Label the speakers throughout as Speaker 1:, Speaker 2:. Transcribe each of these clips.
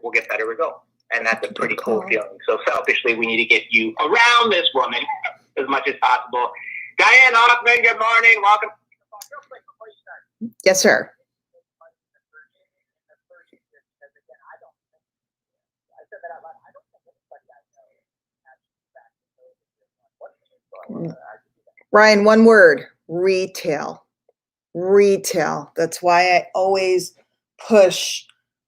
Speaker 1: we'll get better results. And that's a pretty cool feeling. So selfishly, we need to get you around this woman as much as possible. Diane Hochman, good morning. Welcome.
Speaker 2: Yes, sir. Ryan, one word: retail. Retail. That's why I always push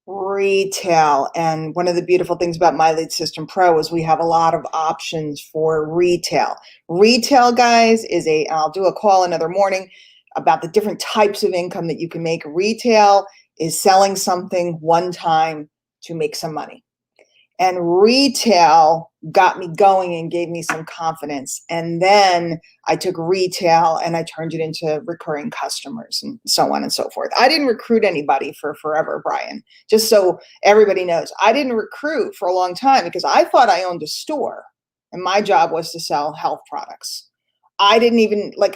Speaker 2: retail. And one of the beautiful things about My Lead System Pro is we have a lot of options for retail. Retail, guys, is I'll do a call another morning about the different types of income that you can make. Retail is selling something one time to make some money. And retail got me going and gave me some confidence. And then I took retail and I turned it into recurring customers and so on and so forth. I didn't recruit anybody for forever, Brian. Just so everybody knows, I didn't recruit for a long time because I thought I owned a store and my job was to sell health products. I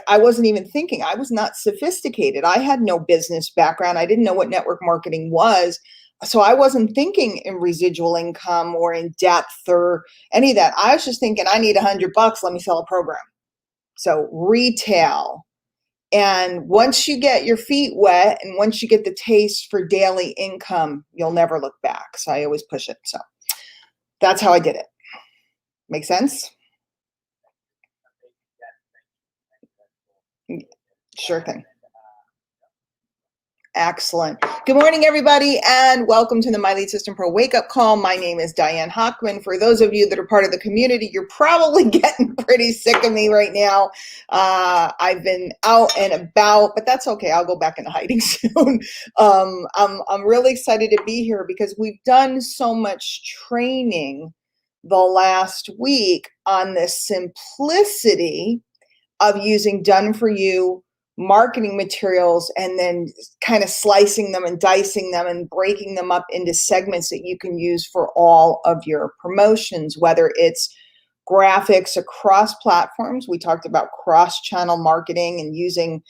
Speaker 2: wasn't even thinking. I was not sophisticated. I had no business background. I didn't know what network marketing was. So I wasn't thinking in residual income or in depth or any of that. I was just thinking, I need $100. Let me sell a program. So retail. And once you get your feet wet and once you get the taste for daily income, you'll never look back. So I always push it. So that's how I did it. Make sense? Sure thing. Excellent. Good morning, everybody, and welcome to the My Lead System Pro Wake Up Call. My name is Diane Hochman. For those of you that are part of the community, you're probably getting pretty sick of me right now. I've been out and about, but that's okay. I'll go back into hiding soon. I'm really excited to be here because we've done so much training the last week on the simplicity of using done-for-you marketing materials and then kind of slicing them and dicing them and breaking them up into segments that you can use for all of your promotions, whether it's graphics across platforms. We talked about cross-channel marketing and using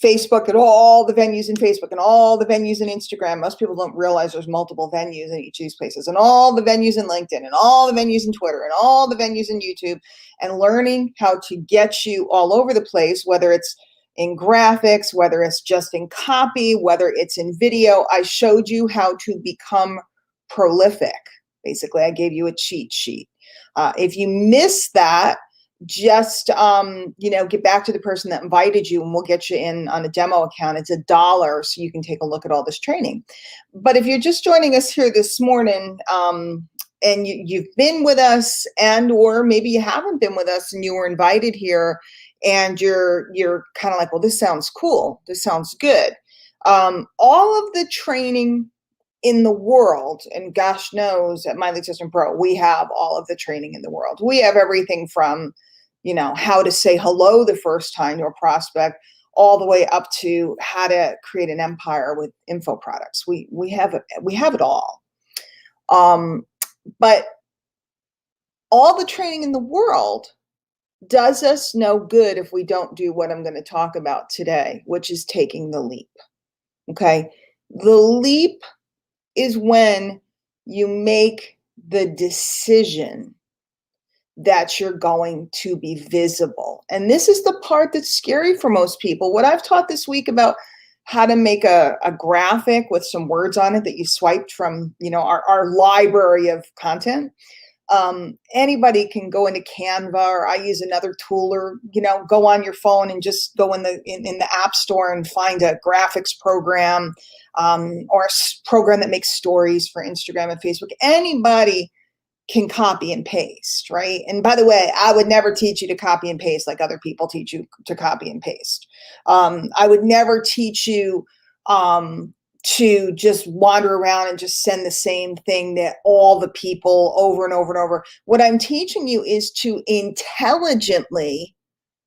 Speaker 2: Facebook at all the venues in Facebook and all the venues in Instagram. Most people don't realize there's multiple venues in each of these places, and all the venues in LinkedIn and all the venues in Twitter and all the venues in YouTube, and learning how to get you all over the place, whether it's in graphics, whether it's just in copy, whether it's in video. I showed you how to become prolific. Basically, I gave you a cheat sheet. If you missed that, just get back to the person that invited you and we'll get you in on a demo account. It's $1 so you can take a look at all this training. But if you're just joining us here this morning and you've been with us, and or maybe you haven't been with us and you were invited here and you're kind of like, well, this sounds cool, this sounds good. All of the training in the world, and gosh knows at My Lead System Pro, we have all of the training in the world. We have everything from, how to say hello the first time to a prospect, all the way up to how to create an empire with info products. We have it all. But all the training in the world does us no good if we don't do what I'm going to talk about today, which is taking the leap. Okay. The leap is when you make the decision that you're going to be visible. And this is the part that's scary for most people. What I've taught this week about how to make a graphic with some words on it that you swiped from, our library of content. Anybody can go into Canva, or I use another tool, or, go on your phone and just go in the App Store and find a graphics program, or a program that makes stories for Instagram and Facebook. Anybody can copy and paste, right? And by the way, I would never teach you to copy and paste like other people teach you to copy and paste. I would never teach you to just wander around and just send the same thing that all the people over and over and over. What I'm teaching you is to intelligently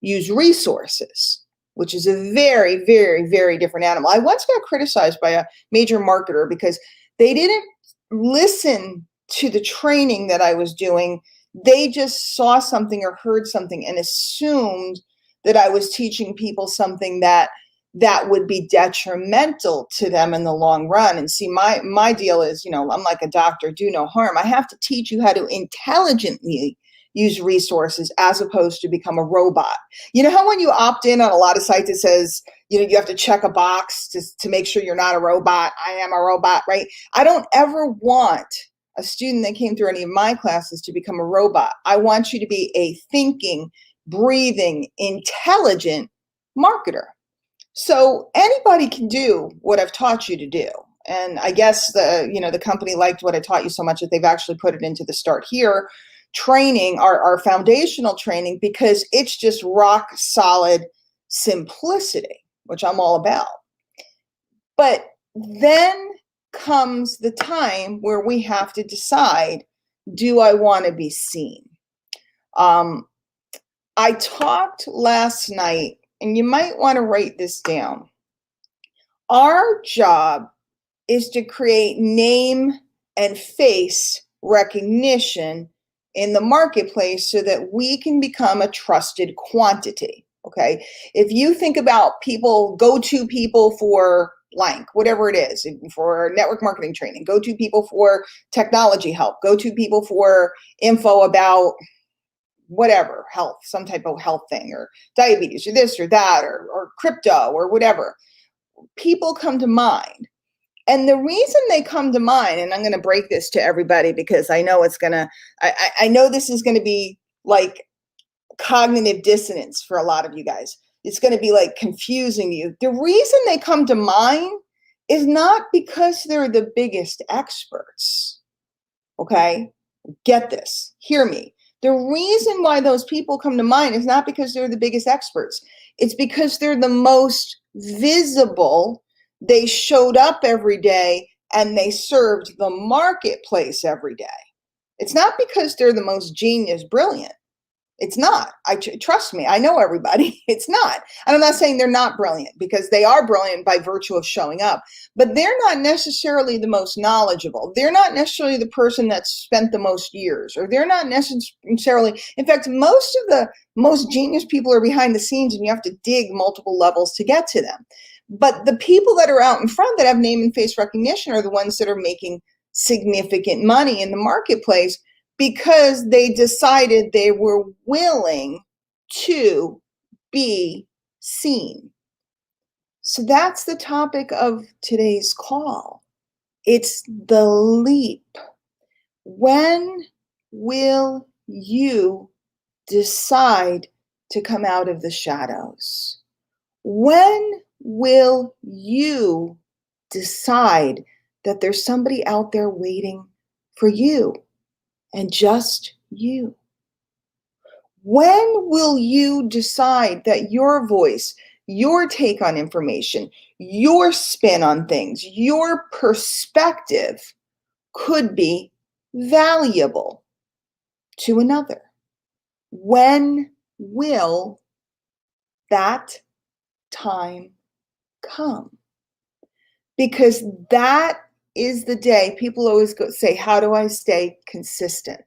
Speaker 2: use resources, which is a very, very, very different animal. I once got criticized by a major marketer because they didn't listen to the training that I was doing. They just saw something or heard something and assumed that I was teaching people something that that would be detrimental to them in the long run. And see, my deal is, I'm like a doctor, do no harm. I have to teach you how to intelligently use resources as opposed to become a robot. You know how when you opt in on a lot of sites, it says, you have to check a box to make sure you're not a robot. I am a robot, right? I don't ever want a student that came through any of my classes to become a robot. I want you to be a thinking, breathing, intelligent marketer. So anybody can do what I've taught you to do. And I guess the company liked what I taught you so much that they've actually put it into the Start Here training, our foundational training, because it's just rock solid simplicity, which I'm all about. But then comes the time where we have to decide, do I want to be seen? I talked last night, and you might want to write this down. Our job is to create name and face recognition in the marketplace so that we can become a trusted quantity. Okay. If you think about people, go-to people for blank, whatever it is, for network marketing training, go-to people for technology help, go-to people for info about whatever, health, some type of health thing, or diabetes, or this or that, or crypto, or whatever. People come to mind. And the reason they come to mind, and I'm going to break this to everybody because I know I know this is going to be like cognitive dissonance for a lot of you guys. It's going to be like confusing you. The reason they come to mind is not because they're the biggest experts. Okay? Get this. Hear me. The reason why those people come to mind is not because they're the biggest experts. It's because they're the most visible. They showed up every day and they served the marketplace every day. It's not because they're the most genius, brilliant. It's not. Trust me, I know everybody. It's not. And I'm not saying they're not brilliant, because they are brilliant by virtue of showing up, but they're not necessarily the most knowledgeable. They're not necessarily the person that's spent the most years, or they're not necessarily, in fact, most of the most genius people are behind the scenes and you have to dig multiple levels to get to them. But the people that are out in front that have name and face recognition are the ones that are making significant money in the marketplace, because they decided they were willing to be seen. So that's the topic of today's call. It's the leap. When will you decide to come out of the shadows? When will you decide that there's somebody out there waiting for you? And just you. When will you decide that your voice, your take on information, your spin on things, your perspective could be valuable to another? When will that time come? Because that is the day people always say, how do I stay consistent?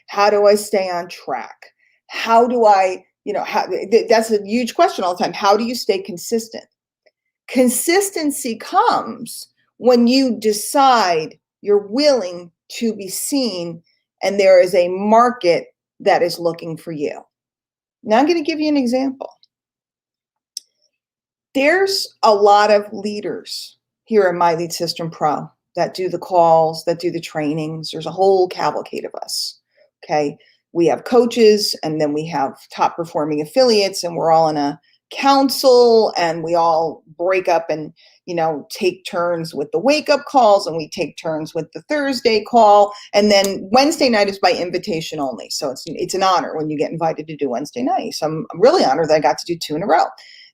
Speaker 2: How do I stay on track? How do I, that's a huge question all the time. How do you stay consistent? Consistency comes when you decide you're willing to be seen and there is a market that is looking for you. Now I'm going to give you an example. There's a lot of leaders here at My Lead System Pro that do the calls, that do the trainings. There's a whole cavalcade of us. Okay. We have coaches, and then we have top performing affiliates, and we're all in a council, and we all break up and, take turns with the wake up calls, and we take turns with the Thursday call. And then Wednesday night is by invitation only. So it's an honor when you get invited to do Wednesday night. So I'm really honored that I got to do 2 in a row.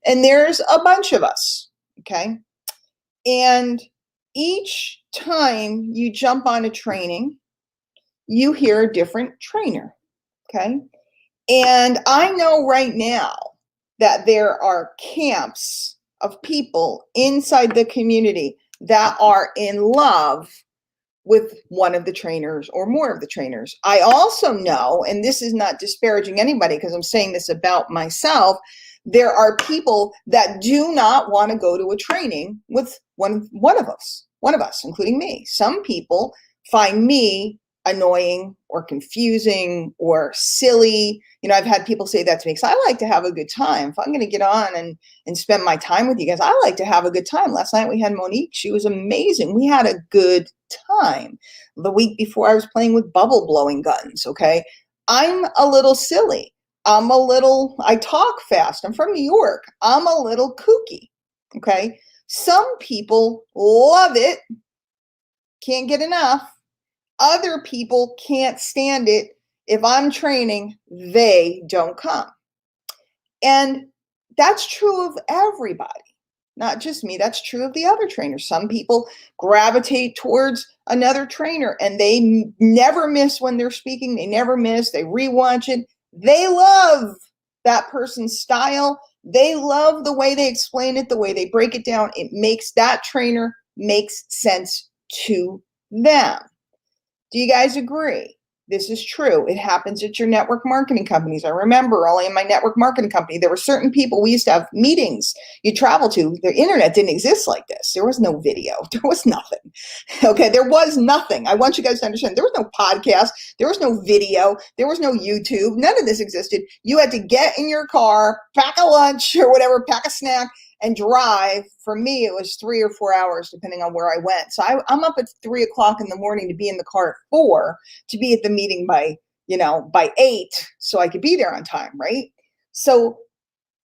Speaker 2: And there's a bunch of us. Okay. And each time you jump on a training, you hear a different trainer, okay? And I know right now that there are camps of people inside the community that are in love with one of the trainers or more of the trainers. I also know, and this is not disparaging anybody because I'm saying this about myself, There are people that do not want to go to a training with one of us, including me. Some people find me annoying or confusing or silly. You know, I've had people say that to me because I like to have a good time. If I'm going to get on and spend my time with you guys, I like to have a good time. Last night we had Monique. She was amazing. We had a good time. The week before I was playing with bubble blowing guns. Okay. I'm a little silly. I talk fast. I'm from New York. I'm a little kooky. Okay. Some people love it. Can't get enough. Other people can't stand it. If I'm training, they don't come. And that's true of everybody, not just me. That's true of the other trainers. Some people gravitate towards another trainer and they never miss when they're speaking. They never miss. They rewatch it. They love that person's style. They love the way they explain it, the way they break it down. It makes that trainer makes sense to them. Do you guys agree? This is true. It happens at your network marketing companies. I remember only in my network marketing company, there were certain people we used to have meetings you travel to. The internet didn't exist like this. There was no video. There was nothing. Okay, there was nothing. I want you guys to understand. There was no podcast. There was no video. There was no YouTube. None of this existed. You had to get in your car, pack a lunch or whatever, pack a snack, and drive. For me, it was 3 or 4 hours, depending on where I went. So I'm up at 3 o'clock in the morning to be in the car at 4, to be at the meeting by 8, so I could be there on time, right? So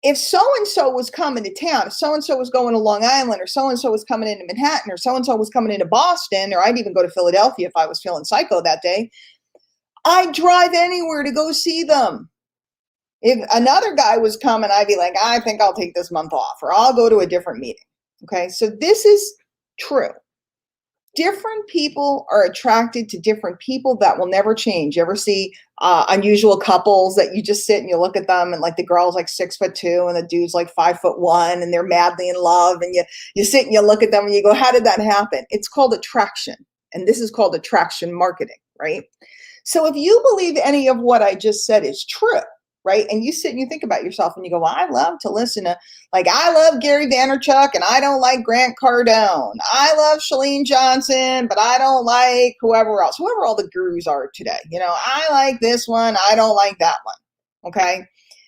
Speaker 2: if so-and-so was coming to town, if so-and-so was going to Long Island, or so-and-so was coming into Manhattan, or so-and-so was coming into Boston, or I'd even go to Philadelphia if I was feeling psycho that day, I'd drive anywhere to go see them. If another guy was coming, I'd be like, I think I'll take this month off, or I'll go to a different meeting. Okay, so this is true. Different people are attracted to different people. That will never change. You ever see unusual couples that you just sit and you look at them, and like the girl's like 6'2" and the dude's like 5'1", and they're madly in love, and you sit and you look at them and you go, how did that happen? It's called attraction, and this is called attraction marketing, right? So if you believe any of what I just said is true, right? And you sit and you think about yourself and you go, well, I love to listen to, I love Gary Vaynerchuk and I don't like Grant Cardone. I love Chalene Johnson, but I don't like whoever else, whoever all the gurus are today. I like this one. I don't like that one. Okay.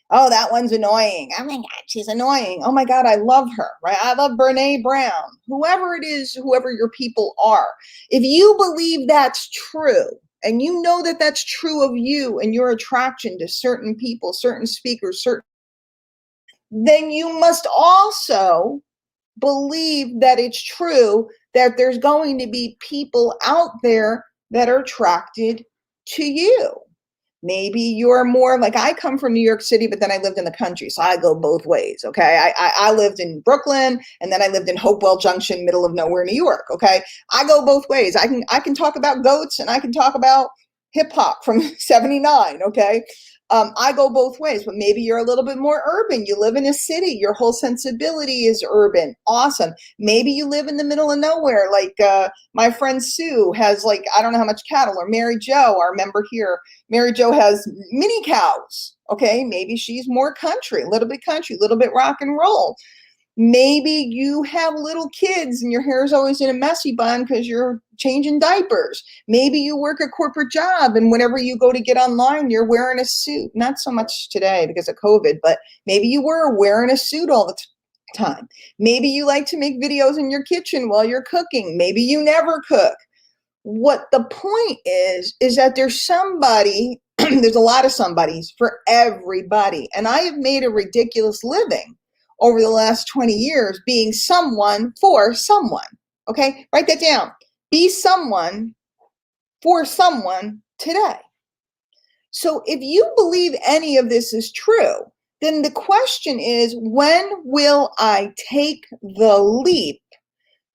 Speaker 2: Oh, that one's annoying. Oh my God, she's annoying. Oh my God, I love her, right? I love Brene Brown. Whoever it is, whoever your people are. If you believe that's true, and you know that that's true of you and your attraction to certain people, certain speakers, then you must also believe that it's true that there's going to be people out there that are attracted to you. Maybe you're more like, I come from New York City, but then I lived in the country. So I go both ways. Okay. I lived in Brooklyn, and then I lived in Hopewell Junction, middle of nowhere, New York. Okay. I go both ways. I can talk about goats and I can talk about hip hop from 79. Okay. I go both ways, but maybe you're a little bit more urban. You live in a city. Your whole sensibility is urban. Awesome. Maybe you live in the middle of nowhere. Like my friend Sue has I don't know how much cattle, or Mary Jo, our member here. Mary Jo has mini cows. Okay. Maybe she's more country, a little bit rock and roll. Maybe you have little kids and your hair is always in a messy bun because you're changing diapers. Maybe you work a corporate job and whenever you go to get online, you're wearing a suit. Not so much today because of COVID, but maybe you were wearing a suit all the time. Maybe you like to make videos in your kitchen while you're cooking. Maybe you never cook. What the point is that there's somebody, there's a lot of somebodies for everybody. And I have made a ridiculous living over the last 20 years being someone for someone. Okay, write that down. Be someone for someone today. So if you believe any of this is true, then the question is, when will I take the leap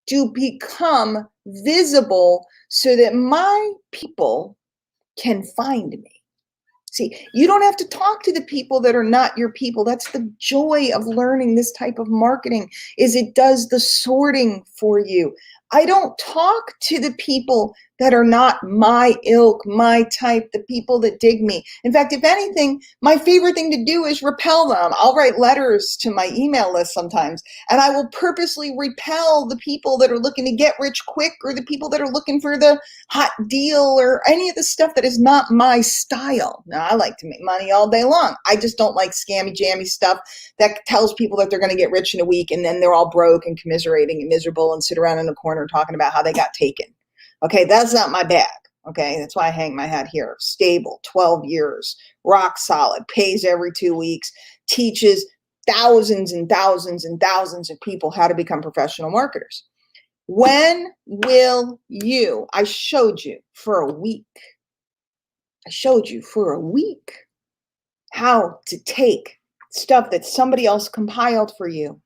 Speaker 2: to become visible so that my people can find me? See, you don't have to talk to the people that are not your people. That's the joy of learning this type of marketing, is it does the sorting for you. I don't talk to the people that are not my ilk, my type, the people that dig me. In fact, if anything, my favorite thing to do is repel them. I'll write letters to my email list sometimes, and I will purposely repel the people that are looking to get rich quick, or the people that are looking for the hot deal, or any of the stuff that is not my style. Now, I like to make money all day long. I just don't like scammy, jammy stuff that tells people that they're going to get rich in a week, and then they're all broke and commiserating and miserable and sit around in a corner talking about how they got taken. Okay, that's not my bag. Okay, that's why I hang my hat here. Stable, 12 years, rock solid, pays every 2 weeks, teaches thousands and thousands and thousands of people how to become professional marketers. When will you? I showed you for a week. I showed you for a week how to take stuff that somebody else compiled for you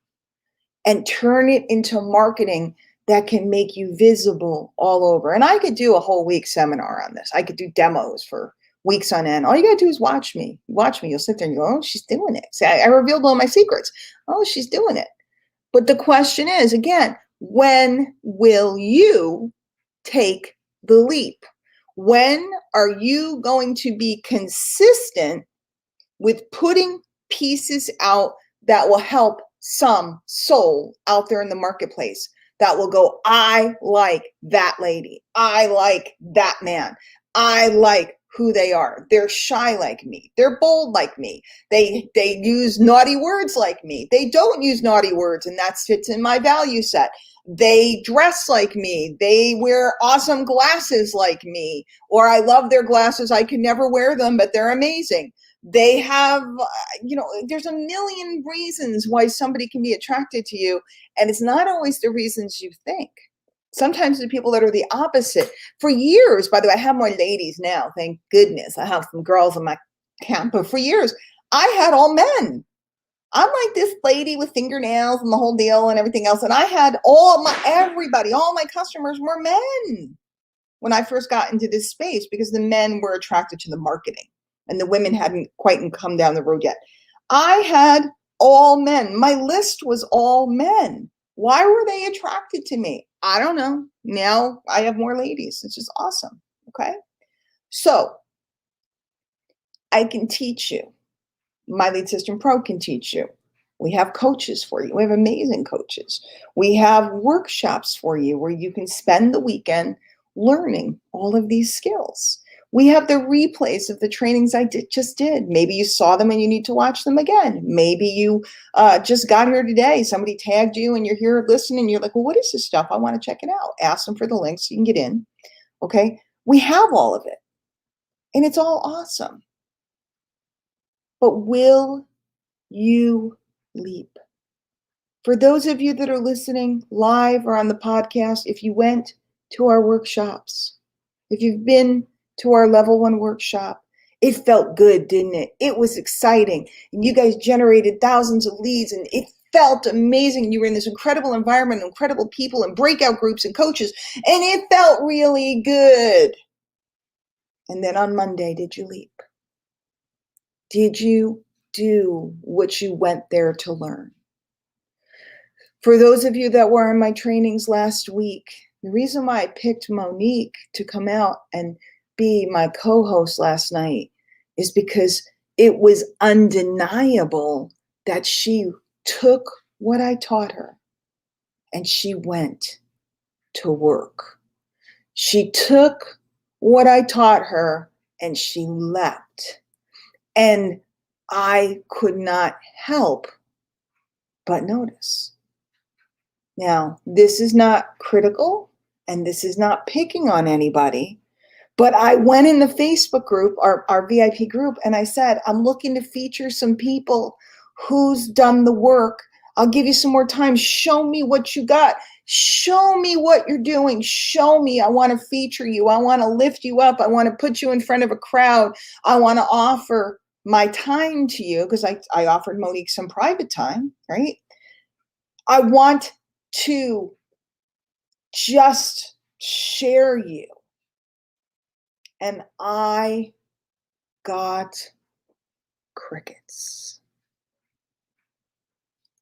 Speaker 2: and turn it into marketing that can make you visible all over. And I could do a whole week seminar on this. I could do demos for weeks on end. All you got to do is watch me. Watch me. You'll sit there and go, oh, she's doing it. See, I revealed all my secrets. Oh, she's doing it. But the question is, again, when will you take the leap? When are you going to be consistent with putting pieces out that will help some soul out there in the marketplace that will go, I like that lady. I like that man. I like who they are. They're shy like me. They're bold like me. They use naughty words like me. They don't use naughty words, and that fits in my value set. They dress like me. They wear awesome glasses like me. Or I love their glasses. I could never wear them, but they're amazing. They have, there's a million reasons why somebody can be attracted to you. And it's not always the reasons you think. Sometimes the people that are the opposite. For years, by the way, I have more ladies now, thank goodness. I have some girls in my camp, but for years, I had all men. I'm like this lady with fingernails and the whole deal and everything else. And I had all my customers were men when I first got into this space, because the men were attracted to the marketing and the women hadn't quite come down the road yet. I had all men. My list was all men. Why were they attracted to me? I don't know. Now I have more ladies. It's just awesome. Okay. So I can teach you. My Lead System Pro can teach you. We have coaches for you. We have amazing coaches. We have workshops for you where you can spend the weekend learning all of these skills. We have the replays of the trainings I just did. Maybe you saw them and you need to watch them again. Maybe you just got here today. Somebody tagged you and you're here listening. You're like, well, what is this stuff? I want to check it out. Ask them for the link so you can get in. Okay. We have all of it. And it's all awesome. But will you leap? For those of you that are listening live or on the podcast, if you went to our workshops, if you've been to our level 1 workshop, it felt good, didn't it? It was exciting. And you guys generated thousands of leads and it felt amazing. You were in this incredible environment, incredible people and breakout groups and coaches, and it felt really good. And then on Monday, did you leap? Did you do what you went there to learn? For those of you that were in my trainings last week, the reason why I picked Monique to come out and be my co-host last night is because it was undeniable that she took what I taught her and she went to work. She took what I taught her and she leapt. And I could not help but notice. Now, this is not critical and this is not picking on anybody, but I went in the Facebook group, our VIP group, and I said, I'm looking to feature some people who's done the work. I'll give you some more time. Show me what you got. Show me what you're doing. Show me. I want to feature you. I want to lift you up. I want to put you in front of a crowd. I want to offer my time to you because I offered Monique some private time, right? I want to just share you. And I got crickets.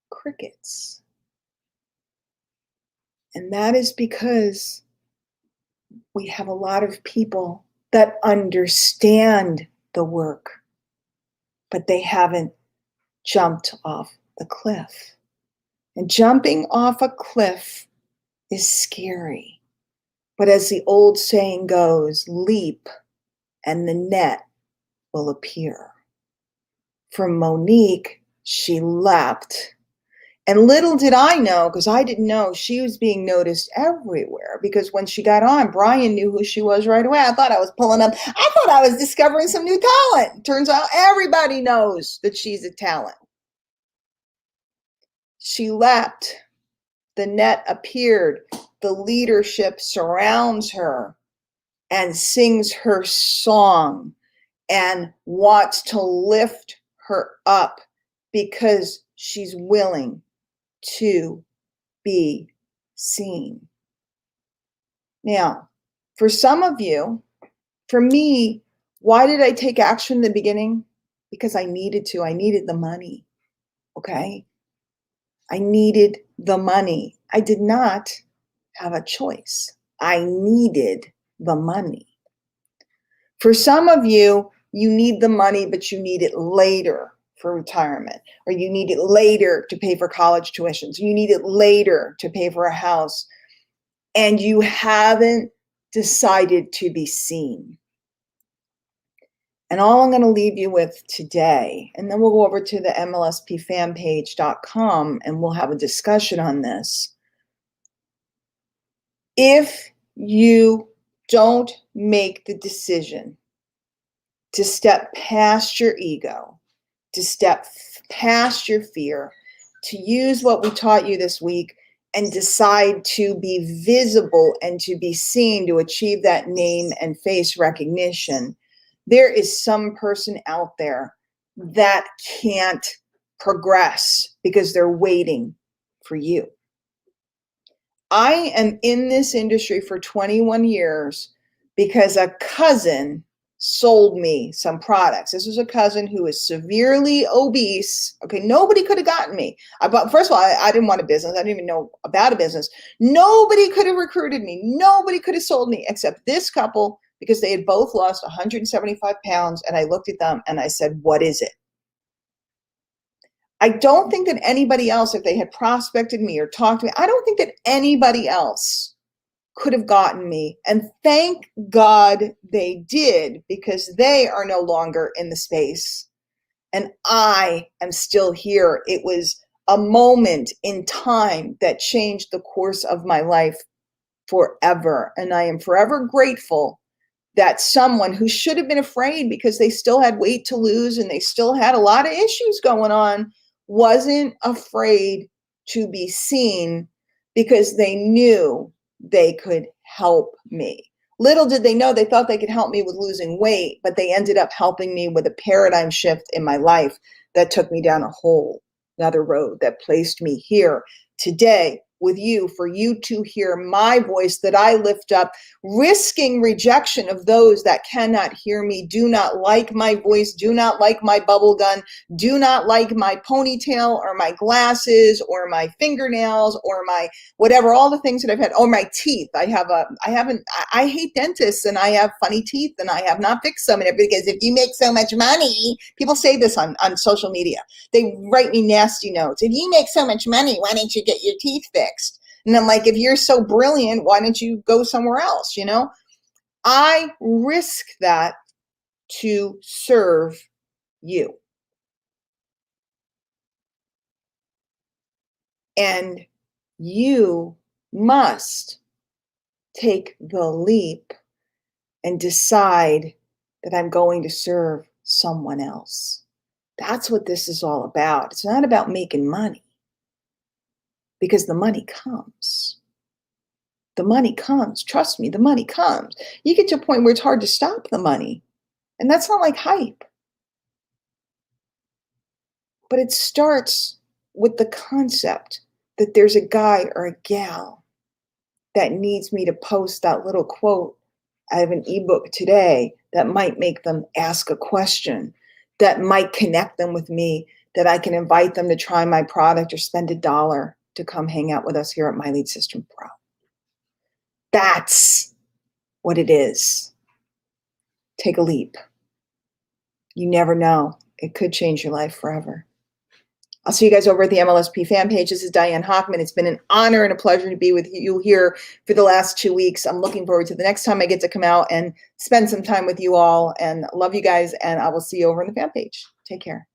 Speaker 2: Crickets. And that is because we have a lot of people that understand the work, but they haven't jumped off the cliff. And jumping off a cliff is scary. But as the old saying goes, leap and the net will appear. For Monique, she leapt. And little did I know, because I didn't know, she was being noticed everywhere. Because when she got on, Brian knew who she was right away. I thought I was pulling up. I thought I was discovering some new talent. Turns out everybody knows that she's a talent. She leapt. The net appeared. The leadership surrounds her and sings her song and wants to lift her up because she's willing to be seen. Now, for some of you, for me, why did I take action in the beginning? Because I needed to. I needed the money. Okay? I needed the money. I did not have a choice. I needed the money. For some of you, you need the money, but you need it later for retirement, or you need it later to pay for college tuitions. You need it later to pay for a house, and you haven't decided to be seen. And all I'm going to leave you with today, and then we'll go over to the mlspfanpage.com and we'll have a discussion on this. If you don't make the decision to step past your ego, to step past your fear, to use what we taught you this week and decide to be visible and to be seen to achieve that name and face recognition, there is some person out there that can't progress because they're waiting for you. I am in this industry for 21 years because a cousin sold me some products. This was a cousin who is severely obese. Okay, nobody could have gotten me. First of all, I didn't want a business. I didn't even know about a business. Nobody could have recruited me. Nobody could have sold me except this couple, because they had both lost 175 pounds. And I looked at them and I said, what is it? I don't think that anybody else, if they had prospected me or talked to me, I don't think that anybody else could have gotten me. And thank God they did, because they are no longer in the space. And I am still here. It was a moment in time that changed the course of my life forever. And I am forever grateful that someone who should have been afraid because they still had weight to lose and they still had a lot of issues going on, wasn't afraid to be seen because they knew they could help me. Little did they know, they thought they could help me with losing weight, but they ended up helping me with a paradigm shift in my life that took me down a whole another road that placed me here today with you, for you to hear my voice that I lift up, risking rejection of those that cannot hear me, do not like my voice, do not like my bubble gun, do not like my ponytail or my glasses or my fingernails or my whatever, all the things that I've had, or my teeth. I hate dentists and I have funny teeth and I have not fixed them. And because if you make so much money, people say this on social media. They write me nasty notes. If you make so much money, why don't you get your teeth fixed? And I'm like, if you're so brilliant, why don't you go somewhere else? You know, I risk that to serve you. And you must take the leap and decide that I'm going to serve someone else. That's what this is all about. It's not about making money, because the money comes. The money comes. Trust me, the money comes. You get to a point where it's hard to stop the money. And that's not like hype. But it starts with the concept that there's a guy or a gal that needs me to post that little quote out of an ebook today that might make them ask a question, that might connect them with me, that I can invite them to try my product or spend $1 to come hang out with us here at My Lead System Pro. That's what it is. Take a leap. You never know. It could change your life forever. I'll see you guys over at the MLSP fan page. This is Diane Hochman. It's been an honor and a pleasure to be with you here for the last 2 weeks. I'm looking forward to the next time I get to come out and spend some time with you all, and love you guys, and I will see you over on the fan page. Take care.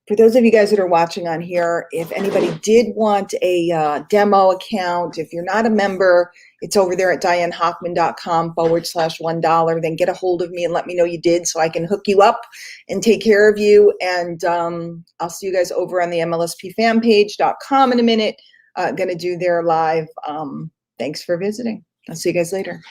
Speaker 2: For those of you guys that are watching on here, if anybody did want a demo account, if you're not a member, it's over there at dianehochman.com/$1. Then get a hold of me and let me know you did so I can hook you up and take care of you. And I'll see you guys over on the MLSPfanpage.com in a minute. Going to do their live. Thanks for visiting. I'll see you guys later.